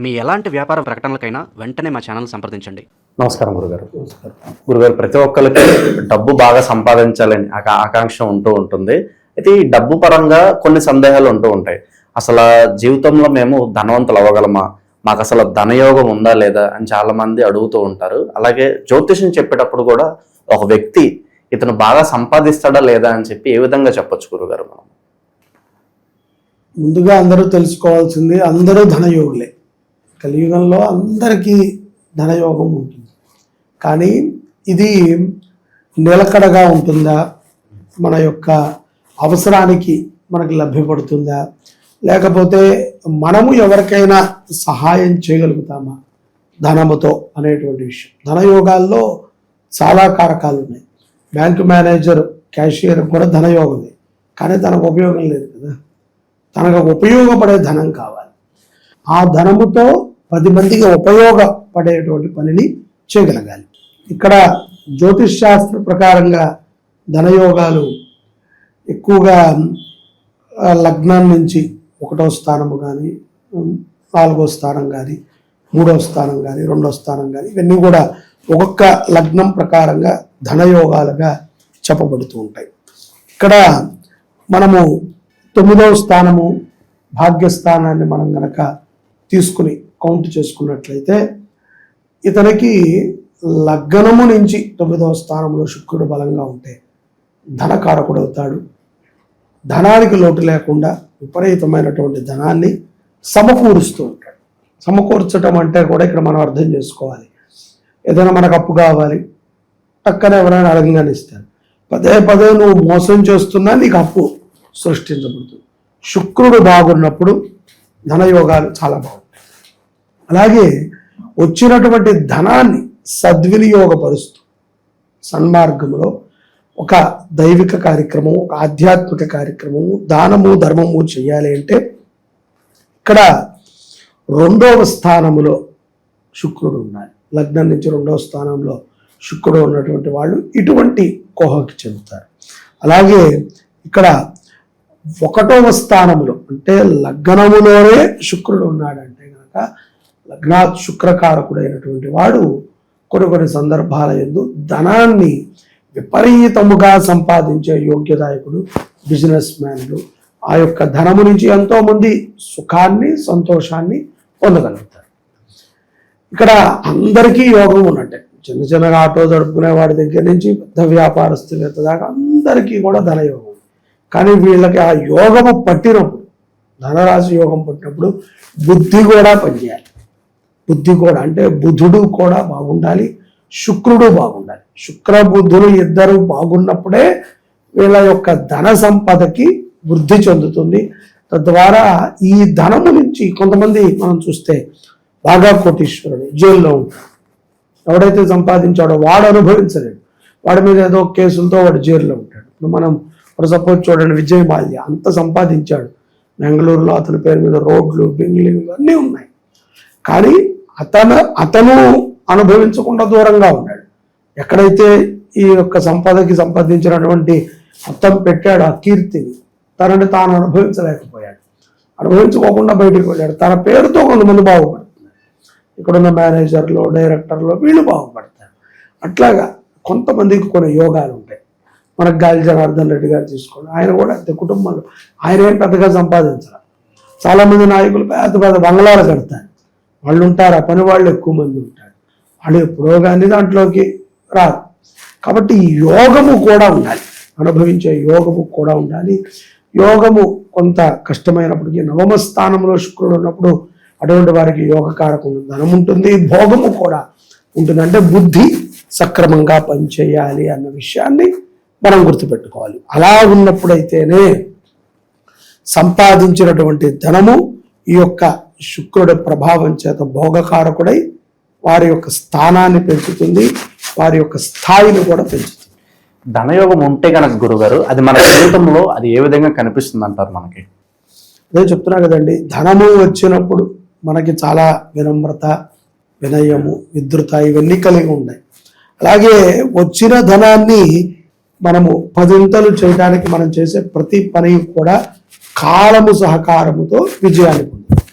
మీ ఎలాంటి వ్యాపార ప్రకటనలకైనా వెంటనే మా ఛానల్ సంప్రదించండి. నమస్కారం గురుగారు. గురుగారు, ప్రతి ఒక్కరికి డబ్బు బాగా సంపాదించాలని ఆకాంక్ష ఉంటూ ఉంటుంది. అయితే ఈ డబ్బు పరంగా కొన్ని సందేహాలు ఉంటూ ఉంటాయి. అసలు జీవితంలో మేము ధనవంతులు అవ్వగలమా, మాకు అసలు ధనయోగం ఉందా లేదా అని చాలా మంది అడుగుతూ ఉంటారు. అలాగే జ్యోతిష్యం చెప్పేటప్పుడు కూడా ఒక వ్యక్తి ఇతను బాగా సంపాదిస్తాడా లేదా అని చెప్పి ఏ విధంగా చెప్పొచ్చు గురుగారు? మనం ముందుగా అందరూ తెలుసుకోవాల్సింది, అందరూ ధనయోగులే. కలియుగంలో అందరికీ ధనయోగం ఉంటుంది. కానీ ఇది నిలకడగా ఉంటుందా, మన యొక్క అవసరానికి మనకు లభ్యపడుతుందా, లేకపోతే మనము ఎవరికైనా సహాయం చేయగలుగుతామా ధనముతో అనేటువంటి విషయం. ధనయోగాల్లో చాలా కారకాలు ఉన్నాయి. బ్యాంకు మేనేజర్, క్యాషియర్ కూడా ధనయోగమే, కానీ తనకు ఉపయోగం లేదు కదా. తనకు ఉపయోగపడే ధనం కావాలి. ఆ ధనముతో 10 మందికి ఉపయోగపడేటువంటి పనిని చేయగలగాలి. ఇక్కడ జ్యోతిష్ శాస్త్ర ప్రకారంగా ధనయోగాలు ఎక్కువగా లగ్నం నుంచి 1వ స్థానము కానీ, 4వ స్థానం కానీ, 3వ స్థానం కానీ, 2వ స్థానం కానీ, ఇవన్నీ కూడా ఒక్కొక్క లగ్నం ప్రకారంగా ధనయోగాలుగా చెప్పబడుతూ ఉంటాయి. ఇక్కడ మనము 9వ స్థానము భాగ్యస్థానాన్ని మనం గనక తీసుకుని కౌంట్ చేసుకున్నట్లయితే ఇతనికి లగ్నము నుంచి 9వ స్థానంలో శుక్రుడు బలంగా ఉంటే ధనకారకుడు అవుతాడు. ధనానికి లోటు లేకుండా విపరీతమైనటువంటి ధనాన్ని సమకూరుస్తూ ఉంటాడు. సమకూర్చడం అంటే కూడా ఇక్కడ మనం అర్థం చేసుకోవాలి. ఏదైనా మనకు అప్పు కావాలి, టక్కన ఎవరైనా అడగంగానే ఇస్తారు. పదే పదే నువ్వు మోసం చేస్తున్నా నీకు అప్పు సృష్టించబడుతుంది. శుక్రుడు బాగున్నప్పుడు ధనయోగాలు చాలా బాగుంటాయి. అలాగే వచ్చినటువంటి ధనాన్ని సద్వినియోగపరుస్తూ సన్మార్గంలో ఒక దైవిక కార్యక్రమం, ఒక ఆధ్యాత్మిక కార్యక్రమము, దానము ధర్మము చేయాలి అంటే ఇక్కడ 2వ స్థానములో శుక్రుడు ఉన్నాయి. లగ్నం నుంచి 2వ స్థానంలో శుక్రుడు ఉన్నటువంటి వాళ్ళు ఇటువంటి కోహకి చెందుతారు. అలాగే ఇక్కడ 1వ స్థానంలో అంటే లగ్నములోనే శుక్రుడు ఉన్నాడంటే కనుక లగ్నాత్ శుక్రకారకుడైనటువంటి వాడు కొన్ని సందర్భాల యందు ధనాన్ని విపరీతముగా సంపాదించే యోగ్యదాయకుడు, బిజినెస్ మ్యాన్లు ఆ యొక్క ధనము నుంచి ఎంతో మంది సుఖాన్ని, సంతోషాన్ని పొందగలుగుతారు. ఇక్కడ అందరికీ యోగం ఉన్నట్టే. చిన్నగా ఆటో జరుపుకునే వాడి దగ్గర నుంచి పెద్ద వ్యాపారస్తుల దాకా అందరికీ కూడా ధనయోగం. కానీ వీళ్ళకి ఆ యోగము పట్టినప్పుడు, ధనరాశి యోగం పట్టినప్పుడు బుద్ధి కూడా పనిచేయాలి. బుద్ధి కూడా అంటే బుధుడు కూడా బాగుండాలి, శుక్రుడు బాగుండాలి. శుక్ర బుధులు ఇద్దరు బాగున్నప్పుడే వీళ్ళ యొక్క ధన సంపదకి వృద్ధి చెందుతుంది. తద్వారా ఈ ధనము నుంచి కొంతమంది మనం చూస్తే బాగా కోటీశ్వరుడు జైల్లో ఉంటాడు. ఎవడైతే సంపాదించాడో వాడు అనుభవించలేడు. వాడి మీద ఏదో కేసులతో వాడు జైల్లో ఉంటాడు. ఇప్పుడు మనం సపోజ్ చూడండి, విజయ్ మాల్యా అంత సంపాదించాడు. బెంగళూరులో అతని పేరు మీద రోడ్లు, బిల్డింగ్లు అన్నీ ఉన్నాయి. కానీ అతను అనుభవించకుండా దూరంగా ఉన్నాడు. ఎక్కడైతే ఈ యొక్క సంపదకి సంపాదించినటువంటి మొత్తం పెట్టాడు, ఆ కీర్తిని తనని తాను అనుభవించలేకపోయాడు. అనుభవించుకోకుండా బయటకు వెళ్ళాడు. తన పేరుతో కొంతమంది బాగుపడుతున్నారు. ఇక్కడున్న మేనేజర్లు, డైరెక్టర్లు వీళ్ళు బాగుపడతారు. అట్లాగా కొంతమందికి కొన్ని యోగాలు ఉంటాయి. మనకు గాలి జనార్దన్ రెడ్డి గారు తీసుకోండి, ఆయన కూడా అంతే. కుటుంబంలో ఆయన ఏం పెద్దగా సంపాదించారు. చాలామంది నాయకులు పెద్ద పెద్ద బంగ్లాలు కడతారు. వాళ్ళు ఉంటారు, ఆ పని వాళ్ళు ఎక్కువ మంది ఉంటారు. వాళ్ళు ఎప్పుడో కానీ దాంట్లోకి రారు. కాబట్టి యోగము కూడా ఉండాలి, అనుభవించే యోగము కూడా ఉండాలి. యోగము కొంత కష్టమైనప్పటికీ 9వ స్థానంలో శుక్రుడు ఉన్నప్పుడు అటువంటి వారికి యోగకారకం ధనం ఉంటుంది, భోగము కూడా ఉంటుంది. అంటే బుద్ధి సక్రమంగా పనిచేయాలి అన్న విషయాన్ని మనం గుర్తుపెట్టుకోవాలి. అలా ఉన్నప్పుడైతేనే సంపాదించినటువంటి ధనము ఈ యొక్క శుక్రుడి ప్రభావం చేత భోగకారకుడై వారి యొక్క స్థానాన్ని పెంచుతుంది, వారి యొక్క స్థాయిని కూడా పెంచుతుంది. ధనయోగం ఉంటే కనుక గురుగారు అది మన జీవితంలో అది ఏ విధంగా కనిపిస్తుంది అంటారు? మనకి అదే చెప్తున్నా కదండి, ధనము వచ్చినప్పుడు మనకి చాలా వినమ్రత, వినయము, విద్రుత ఇవన్నీ కలిగి ఉన్నాయి. అలాగే వచ్చిన ధనాన్ని మనము 10 చేయడానికి మనం చేసే ప్రతి పని కూడా కాలము సహకారముతో విజయాన్ని పొందాలి.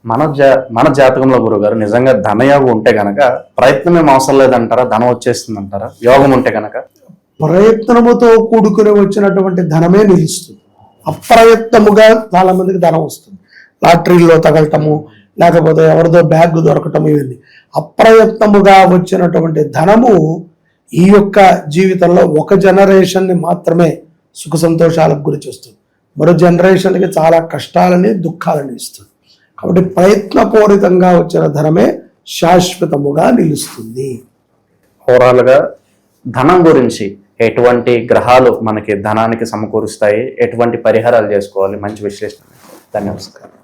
మన జాతకంలో గురుగారు నిజంగా ధనయోగం ఉంటే గనక ప్రయత్నం అవసరం లేదంటారా? ధనం వచ్చేస్తుంది అంటారా యోగం ఉంటే గనక? ప్రయత్నముతో కూడుకుని వచ్చినటువంటి ధనమే నిలుస్తుంది. అప్రయత్నముగా చాలా మందికి ధనం వస్తుంది. లాటరీలో తగలటము, లేకపోతే ఎవరిదో బ్యాగ్ దొరకటము, ఇవన్నీ అప్రయత్నముగా వచ్చినటువంటి ధనము ఈ యొక్క జీవితంలో ఒక జనరేషన్ని మాత్రమే సుఖ సంతోషాలకు గురి చేస్తుంది. మరో జనరేషన్కి చాలా కష్టాలని దుఃఖాలని ఇస్తుంది. కాబట్టి ప్రయత్నపూరితంగా వచ్చిన ధనమే శాశ్వతముగా నిలుస్తుంది. ఓవరాల్గా ధనం గురించి ఎటువంటి గ్రహాలు మనకి ధనానికి సమకూరుస్తాయి, ఎటువంటి పరిహారాలు చేసుకోవాలి, మంచి విశ్లేషణ. ధన్యవాదాలు.